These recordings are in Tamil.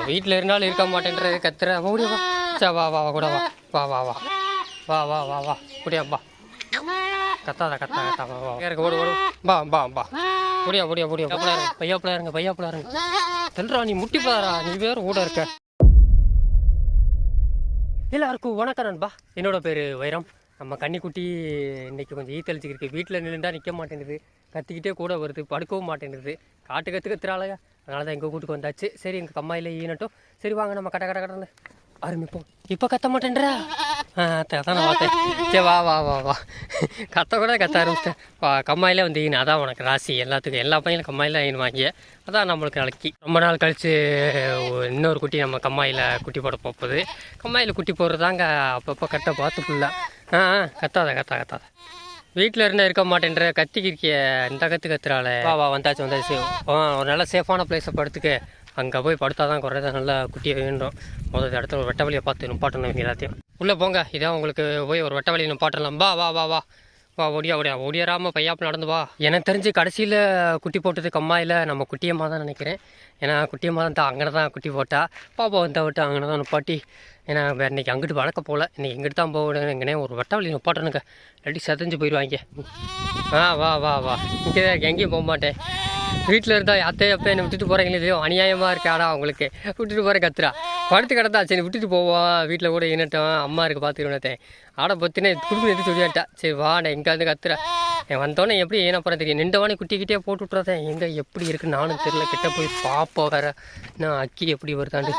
வீட்டில் இருந்தாலும் இருக்க மாட்டேன்றது கத்துற ஓடியா வா. சா வா வா கூட வா வா வா வா வா வா வா வா முடியா வா. கத்தாத கத்தா கத்தா வா வா இருக்க ஓடு ஓடு பா பா பா முடியா முடியா முடியா பையாப்பிளா இருங்க பையாப்பிளா இருங்க தெல்றா நீ முட்டி போடாரா நீ வேறு கூட இருக்க. எல்லாருக்கும் வணக்கம் நண்பா. என்னோட பேர் வைரம். நம்ம கன்னிக்குட்டி இன்றைக்கி கொஞ்சம் ஈத்தளிச்சிக்கிருக்கு. வீட்டில் நின்றுண்டா நிற்க மாட்டேங்குது, கத்திக்கிட்டே கூட வருது, படுக்கவும் மாட்டேங்குது. கற்றுறாளையா, அதனால தான் எங்கள் வீட்டுக்கு வந்தாச்சு. சரி எங்கள் கம்மாயில் ஈனட்டும். சரி வாங்க நம்ம கட்ட கட்ட கடன்னு ஆரம்பிப்போம். இப்போ கத்த மாட்டேன்றா அதான் நான் பார்த்தேன். சரி வா வா வா வா கத்த கூட கத்த ஆரம்பிச்சிட்டேன். கம்மாயிலே வந்து ஈனு அதான் உனக்கு ராசி. எல்லாத்துக்கும் எல்லா பையனும் கம்மாயில் ஈனு வாங்கிய அதான் நம்மளுக்கு நாளைக்கு ரொம்ப நாள் கழித்து இன்னொரு குட்டி நம்ம கம்மாயில் குட்டி போட போகுது. கம்மாயில் குட்டி போடுறதாங்க அப்பப்போ கட்ட பார்த்து ஃபுல்லாக கத்தாத கத்தா கத்தாத. வீட்டில் இருந்தால் இருக்க மாட்டேன்ற கத்திக்கிறிய இந்த கத்துறாள். வா வா வந்தாச்சு. ஒரு நல்ல சேஃபான பிளேஸை படுத்துக்க. அங்கே போய் படுத்தா தான் குறையதான் நல்லா குட்டியை வேண்டும். முதல் இடத்துல ஒரு வெட்ட வழியை பார்த்து நிப்பாட்டணும் எல்லாத்தையும். உள்ளே போங்க, இதான் உங்களுக்கு போய் ஒரு வெட்ட வழியை நிப்பாட்டலாம். வா வா வா வா வா ஓடியாராமல் பையாப்பில் நடந்து வா. எனக்கு தெரிஞ்சு கடைசியில் குட்டி போட்டது கம்மாயில் நம்ம குட்டியம்மா தான் நினைக்கிறேன். ஏன்னா குட்டியம்மா தான் அங்கே தான் குட்டி போட்டா. பாப்பா வந்தா விட்டு அங்கே தான் நிப்பாட்டி. ஏன்னா வேறு இன்றைக்கி அங்கிட்டு வளர்க்க போகல, இன்றைக்கி இங்கிட்டு தான் போகணும். எங்கனே ஒரு வெட்ட வழி நிப்பாட்டணுங்க, இல்லாட்டி செதஞ்சு போயிடுவாங்க. வா வா வா இங்கே எங்கேயும் போக மாட்டேன். வீட்டில் இருந்தால் அப்போ என்னை விட்டுட்டு போகிறீங்களே இல்லையோ அநியாயமாக இருக்காடா அவங்களுக்கு. விட்டுட்டு போகிற கத்துறா படுத்து கிடந்தா. சரி விட்டுட்டு போவோம், வீட்டில் கூட இனட்டும் அம்மா இருக்குது பார்த்துக்கிட்டேன். ஆடை பற்றினே குடும்பம் எடுத்து சொல்லியாட்டா. சரி வா நான் எங்கேருந்து கத்துறேன். வந்தோடனே எப்படி ஏனப்புறம் தெரியும். நின்றவானே குட்டிக்கிட்டே போட்டு விட்றதேன். எங்கே எப்படி இருக்குன்னு நானும் தெரியல. கிட்ட போய் பார்ப்போம் வேறு. நான் அக்கி எப்படி வருதாண்டு.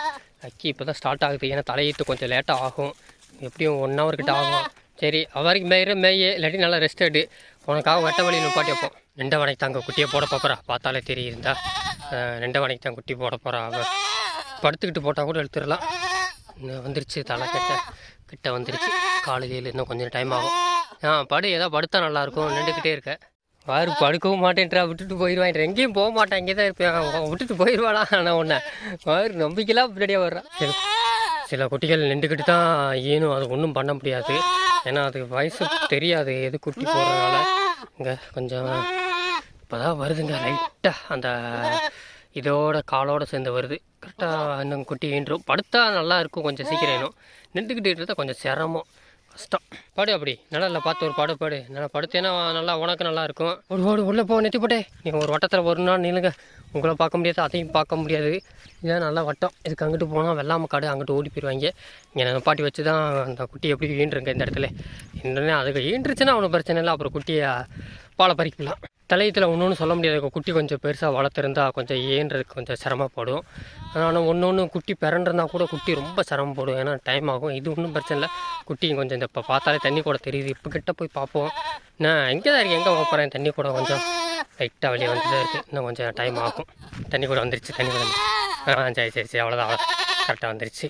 அக்கி இப்போ தான் ஸ்டார்ட் ஆகுது. ஏன்னா தலையிட்டு கொஞ்சம் லேட்டாக ஆகும், எப்படியும் 1 hour கிட்ட ஆகும். சரி வரைக்கும் மேயே இல்லாட்டி நல்லா ரெஸ்ட் எடு. உனக்காக வெட்ட வழி நிப்பாட்டி வைப்போம். 2 வனைக்கு தாங்க குட்டியை போட போகிறா. பார்த்தாலே தெரியுதுந்தா 2 வனைக்கு தான் குட்டி போட போகிறா. அவள் படுத்துக்கிட்டு போட்டால் கூட எடுத்துடலாம். வந்துருச்சு தலை கிட்ட வந்துருச்சு. காலையில் இன்னும் கொஞ்சம் டைம் ஆகும். படு ஏதோ படுத்தா நல்லாயிருக்கும். நின்றுக்கிட்டே இருக்க வாரு படுக்கவும் மாட்டேன்றா. விட்டுட்டு போயிடுவான். எங்கேயும் போக மாட்டேன், இங்கே தான் இருப்பேன். விட்டுட்டு போயிடுவானா. ஆனால் ஒன்று வாரு நம்பிக்கைலாம் பின்னாடியாக வர்றான். சரி சில குட்டிகள் நின்றுக்கிட்டு தான் ஏனும் அது ஒன்றும் பண்ண முடியாது. ஏன்னா அது வயசு தெரியாது எது குட்டி போடுறதுனால. இங்கே கொஞ்சம் இப்போ தான் வருதுங்க லைட்டாக அந்த இதோட காலோடு சேர்ந்து வருது. கரெக்டாக இன்னும் குட்டி ஈன்றும். படுத்தா நல்லா இருக்கும், கொஞ்சம் சீக்கிரம் ஏனும். நின்றுக்கிட்டு இருந்தால் கொஞ்சம் சிரமம் கஷ்டம். பாடு அப்படி நல்லா இல்லை பார்த்து ஒரு பாடு நல்லா படுத்தேன்னா நல்லா உனக்கு நல்லா இருக்கும். ஓடு உள்ளே போ நெத்தி போட்டே. நீங்கள் ஒரு வட்டத்தில் ஒரு நாள் நிலுங்க. உங்களை பார்க்க முடியாது, அதையும் பார்க்க முடியாது. இதுதான் நல்லா வட்டம். இதுக்கு அங்கிட்டு போனால் வெள்ளாமை காடு, அங்கிட்டு ஓடி போயிடுவாங்க. இங்கே நிப்பாட்டி வச்சு தான் அந்த குட்டி எப்படி ஈன்றுங்க இந்த இடத்துல. என்னன்னா அதுக்கு ஈன்றுச்சுன்னா ஒன்றும் பிரச்சனை இல்லை. அப்புறம் குட்டியை பாலை பறிக்கலாம். தலையத்தில் ஒன்று சொல்ல முடியாது. குட்டி கொஞ்சம் பெருசாக வளர்த்துருந்தா கொஞ்சம் ஏன்றதுக்கு கொஞ்சம் சிரமப்படும். ஆனால் ஒன்று குட்டி பிறண்டிருந்தால் கூட குட்டி ரொம்ப சிரமப்படும். ஏன்னா டைம் ஆகும். இது ஒன்றும் பிரச்சனை இல்லை. குட்டியும் கொஞ்சம் இந்த இப்போ பார்த்தாலே தண்ணி கூட தெரியுது. இப்போ கிட்ட போய் பார்ப்போம். நான் எங்கே தான் இருக்கேன், எங்கே போகிறேன். தண்ணி கூட கொஞ்சம் லைட்டாக வெளியே வந்து தான் இருக்குது. இன்னும் கொஞ்சம் டைம் ஆகும். தண்ணி கூட வந்துருச்சு. தண்ணி கூட சரி அவ்வளோதான் கரெக்டாக வந்துருச்சு.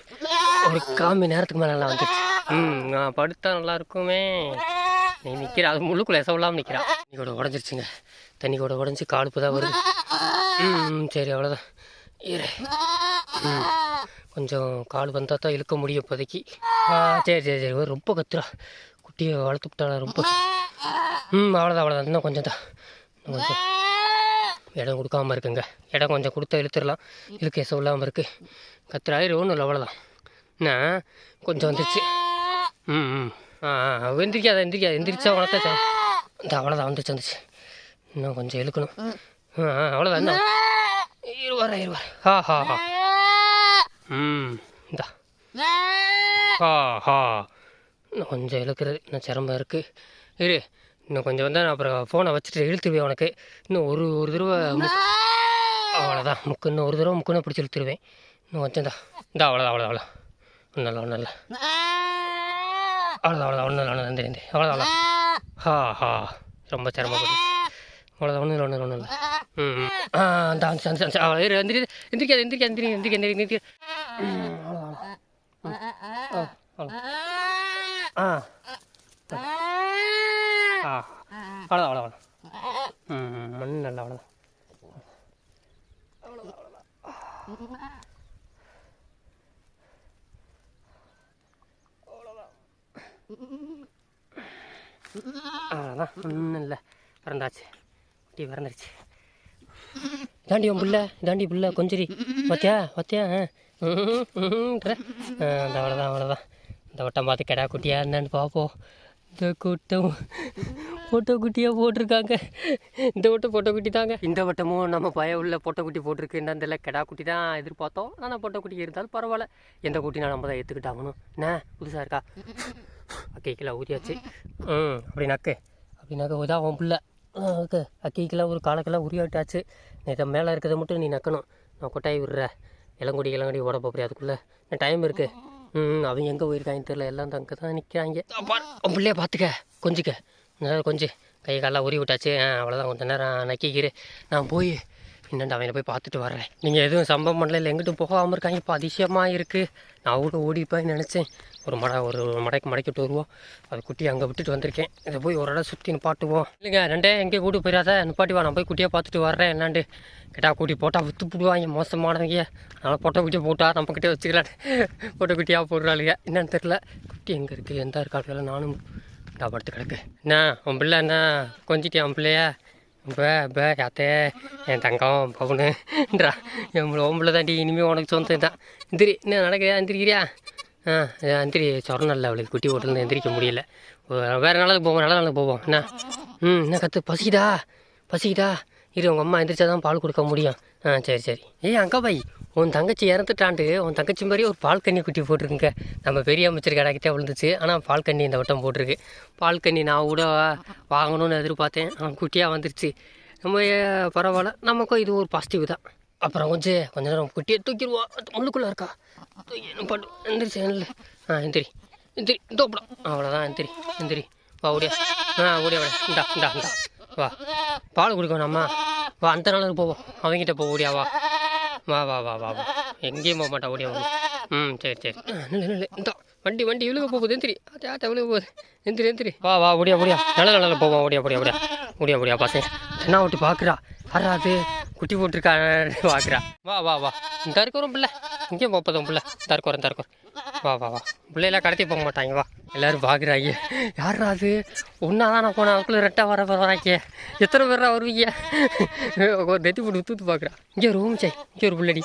ஒரு 1/4 மணி நேரத்துக்கு மேலே நல்லா வந்துருச்சு. நான் படுத்தா நல்லா இருக்குமே. நீ நிற்கிற அது முள்ளுக்குள்ளே எசவில்லாமல் நிற்கிறா. தண்ணி கூட உடஞ்சிருச்சுங்க. தண்ணி கூட உடஞ்சி காலுப்பு தான் வருது. சரி அவ்வளோதான் இரு. கொஞ்சம் கால் வந்தால் தான் இழுக்க முடியும் இப்போதைக்கு. சரி ரொம்ப கத்துறா. குட்டியை வளர்த்து விட்டாளா ரொம்ப. அவ்வளோதான் இன்னும் கொஞ்சம் தான். கொஞ்சம் இடம் கொடுக்காமல் இருக்குங்க. இடம் கொஞ்சம் கொடுத்தா இழுத்துடலாம். இழுக்க எசவில்லாமல் இருக்குது. கத்துறாயிரு ஒன்றும் இல்லை. அவ்வளோதான் என்ன கொஞ்சம் வந்துருச்சு. எந்திரிச்சா வளர்த்தா இந்த அவ்வளோதான் வந்துச்சு. இன்னும் கொஞ்சம் இழுக்கணும். அவ்வளோதான் என்ன இருவார் ஹா இந்தா இன்னும் கொஞ்சம் இழுக்கிறது இன்னும் சிரமம் இருக்குது. இரு இன்னும் கொஞ்சம் வந்தால் நான் அப்புறம் ஃபோனை வச்சுட்டு இழுத்துருவேன். உனக்கு இன்னும் ஒரு தடவை அவ்வளோதான் இன்னும் ஒரு தடவை முக்குன்னு பிடிச்சி இழுத்துருவேன். இன்னும் கொஞ்சம் தான் இந்தா அவ்வளோதான் ஒன்றும் இல்லை அவ்வளோதான் அவ்வளோதான் ரொம்ப சிரமப்பட்டு அவ்வளோதான் ஒன்றும் இல்லை. எந்திரிக்காது. அவ்வளோதான் மண் நல்லா அவ்வளோதான். அவ்வளோதான் ஒன்றும் இல்லை. பிறந்தாச்சு குட்டி பிறந்துருச்சு. இதாண்டி உன் புள்ள கொஞ்சரி பார்த்தியா அந்த அவ்வளோதான் இந்த வட்டம் பார்த்து கிடா குட்டியாக என்னன்னு பார்ப்போம். இந்த கூட்டம் பொட்டை குட்டியாக போட்டிருக்காங்க. இந்த வட்டம் பொட்டை குட்டி தாங்க. இந்த வட்டமும் நம்ம பய உள்ள பொட்டை குட்டி போட்டிருக்கு. என்னதில்ல கிடா குட்டி தான் எதிர்பார்த்தோம். ஆனால் பொட்டை குட்டி இருந்தாலும் பரவாயில்ல. எந்த குட்டினா நம்ம தான் எடுத்துக்கிட்டாகணும். என்ன புதுசாக இருக்கா? அக்கைக்கெல்லாம் ஊதியாச்சு. அப்படின்னாக்க உதான் உன் பிள்ளை. ஓகே, அக்கைக்கெல்லாம் ஒரு காலக்கெல்லாம் உரியாட்டாச்சு. நேற்று மேலே இருக்கிறத மட்டும் நீ நக்கணும். நான் கொட்டாய் விடுற இளங்குடி ஓட போகிறேன். அதுக்குள்ளே டைம் இருக்குது. அவங்க எங்கே போயிருக்காங்கன்னு தெரியல. எல்லாம் அங்கே தான் நிற்கிறாங்க. உன் பிள்ளைய பார்த்துக்க, கொஞ்சிக்க கொஞ்சம் கை காலெலாம் உரி விட்டாச்சு. அவ்வளோதான், கொஞ்சம் நேரம் நக்கிக்கிறு. நான் போய் என்னென்னு அவனை போய் பார்த்துட்டு வரேன். நீங்கள் எதுவும் சம்பவம் பண்ணல, இல்லை எங்கிட்டும் போகாமல் இருக்காங்க. இப்போ அதிசயமாக இருக்குது. நான் கூட ஓடிப்பேன்னு நினச்சேன். ஒரு மடைக்கு மடக்கிட்டு வருவோம். அது குட்டி அங்கே விட்டுட்டு வந்திருக்கேன். இதை போய் ஒரு இடம் சுற்றி நிப்பாட்டுவோம். இல்லைங்க, ரெண்டே எங்கேயும் கூட்டு போயிடாத, நிப்பாட்டி வா. நான் போய் குட்டியாக பார்த்துட்டு வரேன். என்னாண்டு கேட்டால் கூட்டி போட்டால் விற்று போடுவாங்க, மோசமானவங்க. அதனால் பொட்டை குட்டியை போட்டால் நம்மக்கிட்டே வச்சுக்கலாம். பொட்டை குட்டியாக போடுறாளுங்க. என்னன்னு தெரில. குட்டி எங்கே இருக்குது, எந்த இருக்காளுங்க? நானும் படுத்து கிடக்கு. என்ன உன் பிள்ளை என்ன கொஞ்சிட்டியா? உன் பிள்ளையா யாத்தே என் தங்கம் பவுனுன்றா. உன் பிள்ளை தாண்டி, இனிமேல் உனக்கு சொந்தம் தான். எந்திரி, என்ன நடக்கிறியா? எந்திரிக்கிறியா? எந்திரி. சொரணல்ல அவளுக்கு குட்டி ஓட்டுலேருந்து எந்திரிக்க முடியல. வேறு நாளுக்கு போவோம், நல்ல நாளுக்கு போவோம். என்ன என்ன கற்று பசிக்குதா இரு, உங்கள் அம்மா எந்திரிச்சா தான் பால் கொடுக்க முடியும். சரி. அக்கா பாய், உன் தங்கச்சி இறந்துட்டான்ட்டு உன் தங்கச்சி மாதிரி ஒரு பால் கண்ணி குட்டி போட்டிருக்குங்க. நம்ம பெரிய அமைச்சர் கடைக்கிட்டே விழுந்துச்சு. ஆனால் பால் கண்ணி இந்த வட்டம் போட்டிருக்கு. பால் கண்ணி நான் கூட வாங்கணும்னு எதிர்பார்த்தேன். குட்டியாக வந்துருச்சு. நம்ம பரவாயில்ல, நமக்கும் இது ஒரு பாசிட்டிவ் தான். அப்புறம் கொஞ்ச நேரம் குட்டியை தூக்கிடுவோம். முள்ளுக்குள்ளே இருக்கா? பட்டு எந்திரிச்சு இல்லை. எந்திரி தோப்படும். அவ்வளோதான், எந்திரி வா. ஓடியா இந்தா வா. பால் குடிக்கணும் அம்மா. வா, அந்த நாளுக்கு போவோம். அவங்ககிட்ட போ. ஓடியா வா. வா. எங்கேயும் போக மாட்டா. ஓடியா. சரி. இல்லை இந்த வண்டி இழுக போகுது. எந்திரி. ஆட்டா விழுக போகுது. எந்திரி. வா. ஓடியா. நல்ல போவோம். ஓடியா பசங்க. என்ன விட்டு பார்க்குறா. வராது குட்டி போட்டிருக்கா பார்க்குறா. வா. இந்த இருக்கிறோம் பிள்ளை. இங்கேயும் போப்பதும் பிள்ளை. தரக்குறேன். வா. பிள்ளையெல்லாம் கடத்தி போக மாட்டாங்க. வா. எல்லோரும் பார்க்குறாங்க. யாரா அது? ஒன்றா தான் நான் போனேன். அதுக்குள்ளே ரெட்டாக வராங்க. எத்தனை பேரா வருவீங்க? ஒரு நெத்தி போட்டு தூத்து பார்க்குறா. இங்கே ஒரு ரூம் இங்கே ஒரு பிள்ளடி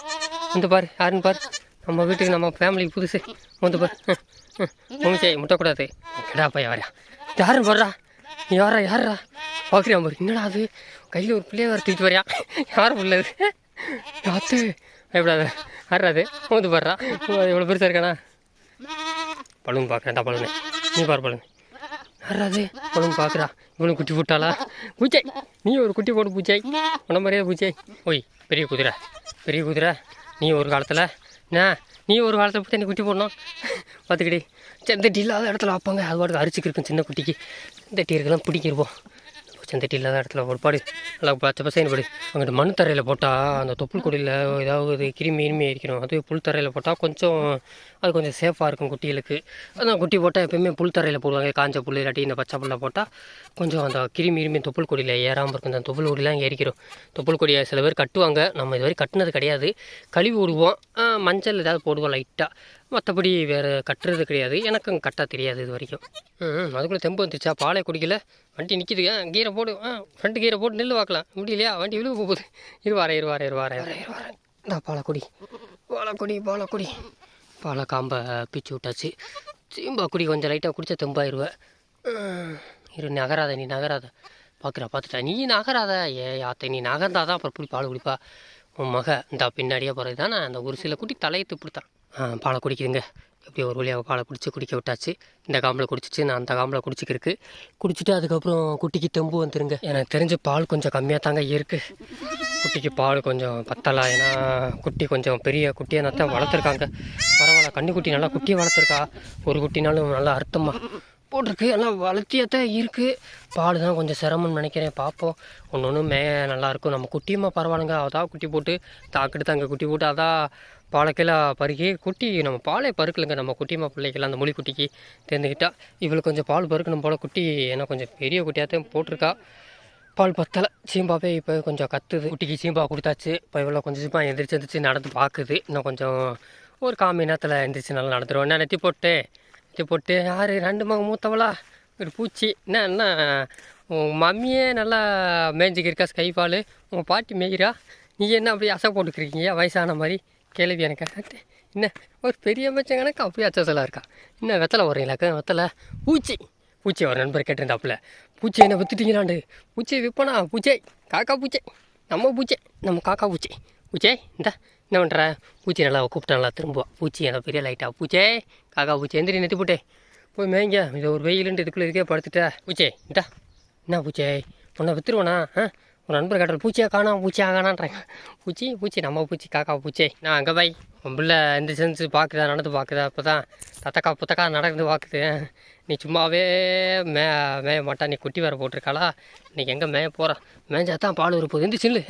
வந்து பாரு. யாருன்னு பாரு. நம்ம வீட்டுக்கு, நம்ம ஃபேமிலிக்கு புதுசு வந்து பாரு. ரூம் முட்டக்கூடாது. கிடா பையன் வரா. யாருன்னு போடுறா? யாரா பார்க்குறியா பாரு. என்னடா அது? கையில் ஒரு பிள்ளைய வர தூக்கிட்டு வரையா. யாரும் பிள்ளைது? யாத்து எப்படாது? யாராது வந்து பாடுறா. எவ்வளோ பெருசாக இருக்கானா? பழுங்கு பார்க்குறேன். பழுங்கு நீ பாரு. பழுங்கு யாராது? பழுங்கு பார்க்குறா. இவனும் குட்டி போட்டாளா? பூச்சாய், நீ ஒரு குட்டி போட்டு பூச்சாய். உன மாதிரியே பூச்சாய். ஓய், பெரிய குதிரை. நீ ஒரு காலத்தில் போய் நீ குட்டி போடணும். பார்த்துக்கிட்டே செந்தட்டி இல்லாத இடத்துல வைப்பாங்க. அது பாட்டுக்கு அரிசிக்கு இருக்கும் சின்ன குட்டிக்கு. செந்தட்டி இருக்கலாம் பிடிக்கிருப்போம். செந்தட்டி இல்லாத இடத்துல ஒரு பாடு நல்லா பச்சை பசைன்னு படு. அங்கிட்டு மண் தரையில் போட்டால் அந்த தொப்புள் கொடியில் ஏதாவது கிருமி இருக்கணும். அது புல் தரையில் போட்டால் அது கொஞ்சம் சேஃபாக இருக்கும் குட்டிகளுக்கு. அதான் குட்டி போட்டால் எப்போயுமே புல் தரையில் போடுவாங்க. காஞ்ச புல் இல்லாட்டி இந்த பச்சை புல்லை போட்டால் கொஞ்சம் அந்த கிருமி தொப்புள் கொடியில் ஏறாமல் இருக்கும். அந்த தொப்புள் கொடியெலாம் ஏறிக்கிறோம். தொப்புள் கொடியை சில பேர் கட்டுவாங்க. நம்ம இதுவரை கட்டுனது கிடையாது. கழுவி விடுவோம். மஞ்சள் ஏதாவது போடுவோம் லைட்டாக. மற்றபடி வேறு கட்டுறது கிடையாது. எனக்கும் கட்ட தெரியாது இது வரைக்கும். அதுக்குள்ளே தெம்பு வந்துச்சா? பாலை குடிக்கல. வண்டி நிற்கிது. கீரை போடு. ஃப்ரண்ட்டு கீரை போட்டு நெல் வாக்கலாம். முடியலையா? வண்டி விழுக போகுது. இருவாரேன். இந்த பாலக்குடி. பாலை காம்பை பிச்சு விட்டாச்சு. சீம்பா குடி கொஞ்சம் லைட்டாக குடித்தா தெம்பாயிருவேன். நீ நகராத. பார்த்துட்டா. நீ நகராத. யாத்தை நீ நகர்ந்தாதான் அப்புறம் இப்படி பால் குடிப்பா. உன் இந்த பின்னாடியே போகிறது தானே. அந்த ஒரு சில குட்டி தலையத்து இப்படித்தான். பாலை குடிக்குதுங்க. எப்படி ஒரு வழியாக பாலை குடிக்க விட்டாச்சு. இந்த காம்பில் குடிச்சிச்சு. நான் அந்த காம்பில் குடிச்சிட்டு அதுக்கப்புறம் குட்டிக்கு தெம்பு வந்துருங்க. எனக்கு தெரிஞ்ச பால் கொஞ்சம் கம்மியாக தாங்க இருக்குது. குட்டிக்கு பால் கொஞ்சம் பத்தலை. ஏன்னா குட்டி கொஞ்சம் பெரிய குட்டியாக தான் வளர்த்துருக்காங்க. பரவாயில்ல, கன்னிக்குட்டி நல்லா குட்டியை வளர்த்துருக்கா. ஒரு குட்டினாலும் நல்லா அர்த்தமாக போட்டிருக்கு. எல்லாம் வளர்த்தியாத்தான் இருக்குது. பால் தான் கொஞ்சம் சிரமம்னு நினைக்கிறேன். பார்ப்போம். ஒன்று நல்லாயிருக்கும். நம்ம குட்டியுமா பரவாயில்லைங்க. அதான் குட்டி போட்டு தாக்கிட்டு அங்கே குட்டி போட்டு அதான் பாலைக்கெல்லாம் பருகி குட்டி நம்ம பாலே பருக்கலைங்க. நம்ம குட்டியம்மா பிள்ளைக்கெல்லாம் அந்த மொழி குட்டிக்கு தேர்ந்துக்கிட்டா இவளுக்கு கொஞ்சம் பால் பருக்கணும் போல். குட்டி ஏன்னா கொஞ்சம் பெரிய குட்டியாகத்தான் போட்டிருக்கா. பால் பத்தலை. சீம்பாவே இப்போ கொஞ்சம் கத்துது. குட்டிக்கு சீம்பா கொடுத்தாச்சு. இப்போ இவ்வளோ கொஞ்சம் சீம்பா எந்திரிச்சு நடந்து பார்க்குது. இன்னும் கொஞ்சம் ஒரு காமி நேரத்தில் எந்திரிச்சு நல்லா நடந்துருவோம். என்ன நெத்தி போட்டு யார் 2 மகன் மூத்தவளா? ஒரு பூச்சி. என்ன உங்கள் மம்மியே நல்லா மேய்ஞ்சிக்கிருக்கா ஸ்கை பால். உங்கள் பாட்டி மேய்கிறா. நீ என்ன அப்படி அசை போட்டுக்கிறீங்க வயசான மாதிரி? கேள்வி எனக்கு என்ன ஒரு பெரிய மச்சம் கணக்கு அப்படியே அச்சசலாக இருக்கா. என்ன வெத்தலை வரீங்களாக்க வெத்தலை பூச்சி ஒரு நண்பர் கேட்டிருந்தாப்புல பூச்சி என்ன விற்றுட்டீங்களாண்டு. பூச்சி விற்பனா பூச்சை காக்கா பூச்சை நம்ம காக்கா பூச்சை இந்த என்ன பண்ணுற பூச்சி நல்லா கூப்பிட்டு நல்லா திரும்புவா. பூச்சி எனக்கு பெரிய லைட்டாக பூச்சே காக்கா பூச்சி எந்திரி நெத்தி போட்டே போய் மேய்ங்க. இது ஒரு வெயிலுன்ட்டு இதுக்குள்ளே இருக்கே படுத்துட்டா. பூச்சே இந்தா என்ன பூச்சே உன்னை விற்றுருவேண்ணா ஒரு நண்பர் கேட்டார் பூச்சியாக காணான்றாங்க. பூச்சி நம்ம பூச்சி காக்கா பூச்சே நான் அங்கே பாய் உன் பிள்ளை எந்த சென்ஸ் பார்க்குதா நடந்து பார்க்குதா அப்போ தான் தத்தக்கா புத்தக்கா நடந்து பார்க்குது. நீ சும்மாவே மேய மாட்டா. நீ குட்டி வேறு போட்டிருக்காளா. இன்றைக்கி எங்கே மேய போகிறான். மேய்ஞ்சா தான் பால் ஒரு போகுது. எந்திரிச்சு நில்லு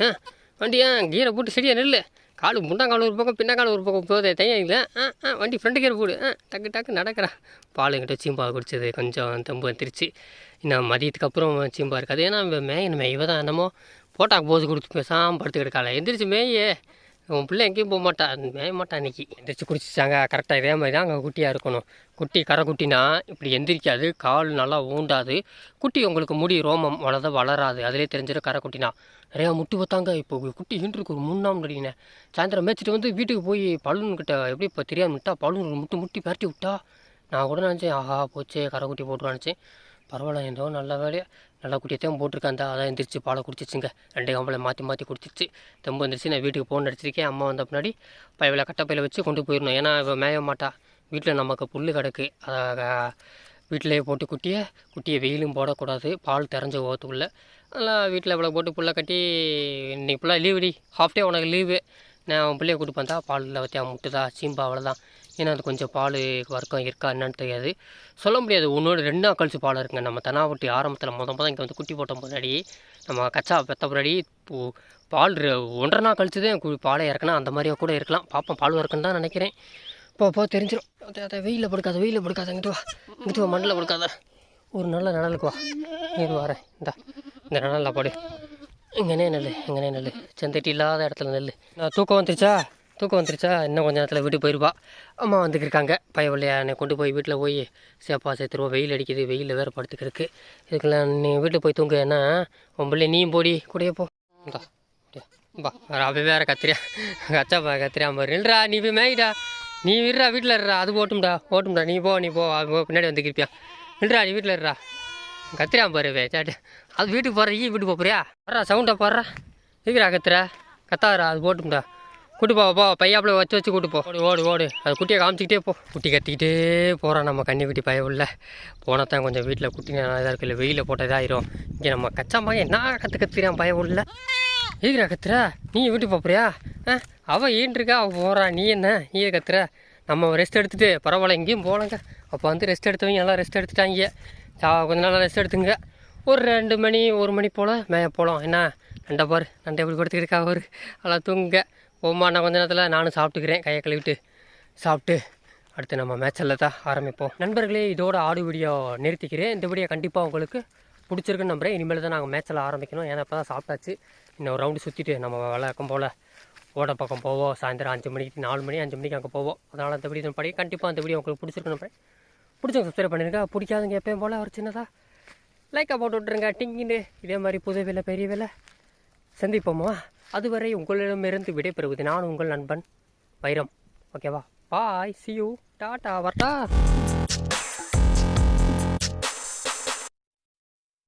வண்டியா கீரை போட்டு சரியா நெல் காலு முன்னாங்கால் ஒரு பக்கம் பின்னாங்கால் ஒரு பக்கம் போதே தையங்கள வண்டி ஃப்ரெண்டு கீரை போடு டக்கு நடக்கிறேன். பாலுங்கிட்ட சீம்பா குடிச்சது கொஞ்சம் தெம்பு வந்துருச்சு. இன்னும் மதியத்துக்கு அப்புறம் சீம்பா இருக்காது. ஏன்னா மேயணுமே இவ தான் என்னமோ போட்டாக்கு போது கொடுத்து பேசாமல் படுத்து கிடக்கால. எந்திரிச்சு மேயே உன் பிள்ளை எங்கேயும் போக மாட்டான் மேய மாட்டான். இன்றைக்கி எந்திரிச்சு குடிச்சிச்சாங்க. கரெக்டாக இதே மாதிரி தான் அங்கே குட்டியாக இருக்கணும். கரை குட்டினா இப்படி எந்திரிக்காது, கால் நல்லா ஊண்டாது. குட்டி உங்களுக்கு முடி ரோமம் வளராது. அதிலே தெரிஞ்சிடும் கரை குட்டினா. நிறையா முட்டு வைத்தாங்க. இப்போ குட்டி ஈன்றுருக்கு ஒரு 3 நாள் முடியினேன். சாயந்தரம் மேய்ச்சிட்டு வந்து வீட்டுக்கு போய் பலூன்கிட்ட எப்படி இப்போ தெரியாமல் விட்டா பலூன் முட்டி பரட்டி விட்டா. நான் கூட நினச்சேன் ஆஹா போச்சே கரை குட்டி போட்டு நினச்சேன். பரவாயில்ல ஏதோ நல்ல வேலையாக நல்லா குட்டியத்தையும் போட்டிருக்காந்தா. அதான் எந்திரிச்சு பாலை குடிச்சிச்சுங்க. 2 கம்பளை மாற்றி குடிச்சிச்சு. தெம்பு வந்துருச்சு. நான் வீட்டுக்கு ஃபோன் அடிச்சிருக்கேன். அம்மா வந்த பின்னாடி பையில் கட்டப்பையில் வச்சு கொண்டு போயிடணும். ஏன்னா இப்போ மேய மாட்டா. வீட்டில் நமக்கு புல் கிடக்கு. அதை வீட்டிலே போட்டு குட்டியை வெயிலும் போடக்கூடாது. பால் தெரிஞ்ச ஓத்துக்குள்ள நல்லா வீட்டில் இவ்வளோ போட்டு புல்லை கட்டி இன்னைக்கு ஃபுல்லாக லீவு ஹாஃப் டே உனக்கு லீவு. நான் அவன் பிள்ளைய கூட்டு வந்தா பாலில் வச்சா முட்டுதா சீம்பா அவ்வளோதான். ஏன்னா அது கொஞ்சம் பால் வர்க்கம் இருக்கா என்னன்னு தெரியாது, சொல்ல முடியாது. 1-2 நாள் கழிச்சு பால் இருக்குங்க. நம்ம தெனாவட்டி ஆரம்பத்தில் முதல் இங்கே வந்து குட்டி போட்ட முன்னாடி நம்ம கச்சா பெற்ற முன்னாடி பால் 1.5 நாள் கழிச்சு தான் பாலை இறக்கணும். அந்த மாதிரியா கூட இருக்கலாம். பார்ப்போம் பால் இருக்குன்னு தான் நினைக்கிறேன். இப்போ தெரிஞ்சிடும். அதை வெயிலில் படுக்காத இங்கிட்டு வா மண்ணில் படுக்காத. ஒரு நல்ல நிழலுக்கு வா. இது வரேன் இந்த நிழலில் படு. எங்கனே நெல் செந்தட்டி இல்லாத இடத்துல நெல். நான் தூக்கம் வந்துருச்சா இன்னும் கொஞ்சம் நேரத்தில் வீட்டுக்கு போயிடுவா. அம்மா வந்துக்கிருக்காங்க. பையன் என்னை கொண்டு போய் வீட்டில் போய் சேர்த்துருவோம். வெயில் அடிக்குது. வெயிலில் வேறு படுத்துக்கிறதுக்கு. இதுக்கெல்லாம் நீ வீட்டில் போய் தூங்க. ஏன்னா உன் பிள்ளை நீயும் போடி கூடயே போ. அப்போ வேறு கச்சாப்பா கத்திரியா மாதிரி இல்லைடா. நீ போய் மேய்டா. நீ விடுறா வீட்டில் இருறா. அது ஓட்டும்டா நீ போ பின்னாடி வந்துக்கிருப்பியா. இல்லைடா நீ வீட்டில் இருறா. கத்திரியா பாரு சாட்டு. அது வீட்டுக்கு வீட்டுக்கு போறியா வர்றா சவுண்டா பாடுறா. இருக்கிறா கத்தாரா அது போட்டும்டா. கூட்டு போ பையாப்பில் வச்சு கூட்டு போ. ஓடு அது குட்டியை காமிச்சிக்கிட்டே போ. குட்டி கத்திக்கிட்டே போகிறான். நம்ம கண்ணி குட்டி பைய உள்ள போனால் தான் கொஞ்சம் வீட்டில் குட்டி நல்லா இதாக இருக்குது. இல்லை வெயிலில் போட்டால் இதாகிரும். இங்கே நம்ம கச்சாம்மா என்ன கற்றுக்கிறான் பைய உள்ள. இருக்கிறா கத்துறா. நீ வீட்டுக்கு போறியா. அவள் ஈன்றிருக்கா அவள் போகிறான். நீ என்ன நீயே கத்துற. நம்ம ரெஸ்ட் எடுத்துகிட்டு பரவாயில்ல எங்கேயும் போகலங்க. அப்போ வந்து ரெஸ்ட் எடுத்தவங்க நல்லா ரெஸ்ட் எடுத்துட்டாங்க. கொஞ்சம் நல்லா ரெஸ்ட் எடுத்துங்க. ஒரு 2 மணி 1 மணி போல் மேய போகலாம். என்ன நண்டை எப்படி படுத்துக்கிருக்கா ஒரு நல்லா தூங்குங்க. போமா நான் கொஞ்ச நேரத்தில் நானும் சாப்பிட்டுக்கிறேன். கையை கழுவிட்டு சாப்பிட்டு அடுத்து நம்ம மேட்சில் தான் ஆரம்பிப்போம். நண்பர்களே இதோட ஆடு வீடியோ நிறுத்திக்கிறேன். இந்த வீடியோ கண்டிப்பாக உங்களுக்கு பிடிச்சிருக்குன்னு நம்புகிறேன். இனிமேல் தான் நாங்கள் மேட்சில் ஆரம்பிக்கணும். ஏன்னா இப்போ தான் சாப்பிட்டாச்சு. இன்னும் ஒரு ரவுண்டு சுற்றிட்டு நம்ம வழக்கம் போல் ஓட பக்கம் போவோம். சாயந்தரம் 5 மணிக்கு 4 மணி 5 மணிக்கு அங்கே போவோம். அதனால் அந்த வீடியோ படி கண்டிப்பாக அந்த வீடியோ உங்களுக்கு பிடிச்சிருக்குன்னு நம்புகிறேன். பிடிச்சவங்க சப்ஸ்கிரைப் பண்ணிருக்கா. பிடிக்காதுங்க எப்பயும் போல் ஒரு சின்னதாக லைக்காக போட்டு விட்ருங்க. டிங்கின்னு இதே மாதிரி புது வேலை பெரிய வேலை சந்திப்போமா. அதுவரை உங்களிடமிருந்து விடைபெறுவது நான் உங்கள் நண்பன் வைரம். ஓகேவா பாய் சி யூ டாட்டா வரட்டா.